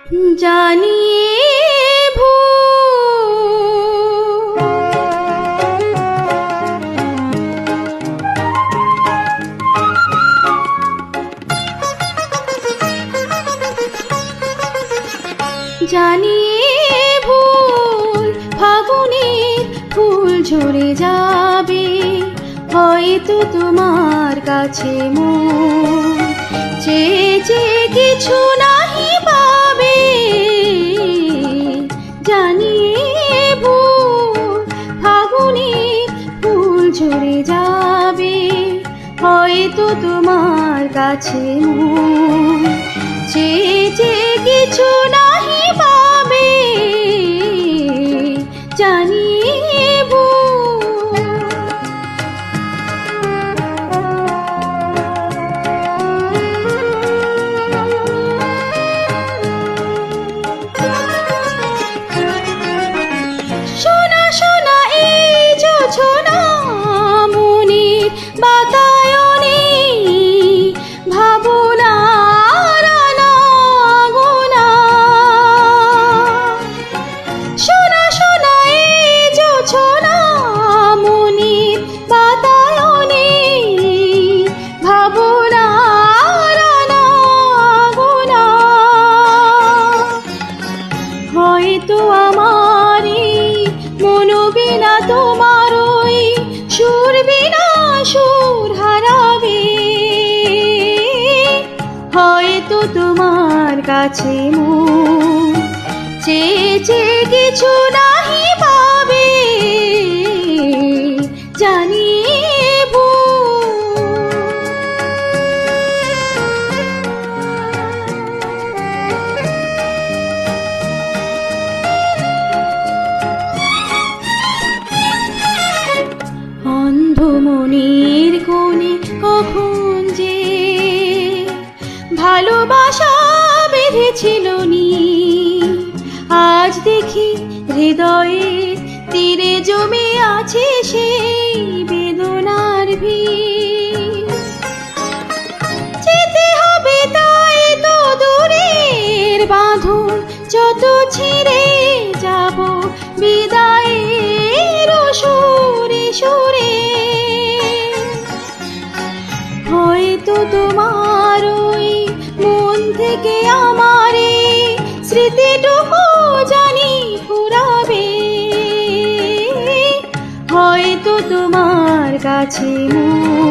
জানিয়ে ভুল জানিয়ে ভুল ফাগুনের ফুল ঝরে যাবে, হয়তো তোমার কাছে মন চেয়ে চেয়ে কিছু নাহি পাবে। জানিয়ে ভুল ফাগুনের ফুল ঝরে যাবে, হয়তো তোমার কাছে মন চেয়ে চেয়ে কিছু নাহি পাবে। জানিয়ে ভুল শোনা শোনা এই জোছনা মনের বাতায়নে, ভাবনার আনাগোনা। শোনা শোনা এই জোছনা মনের বাতায়নে, ভাবনার আনাগোনা। হয়তো আমারই মন বিনা তোমার ওই সুর বিনা সুর হারাবে, হয়তো তোমার কাছে মন চেয়ে চেয়ে কিছু নাহি পাবে। জানিয়ে ভুল অন্ধ মনের কোণে কখন যে ভালোবাসা বেঁধেছিল নি, আজ দেখি হৃদয়ের তীরে জমে আছে সেই বেদনার ভিড়। যেতে হবে তাই তো দূরের বাঁধন, যত ছিঁড়ে যাব বিদায়ের সুরে সুরে। হয়তো তোমার ওই মন থেকে আমারে স্মৃতিটুকু জানি ফুরাবে, হয়তো তোমার কাছে মন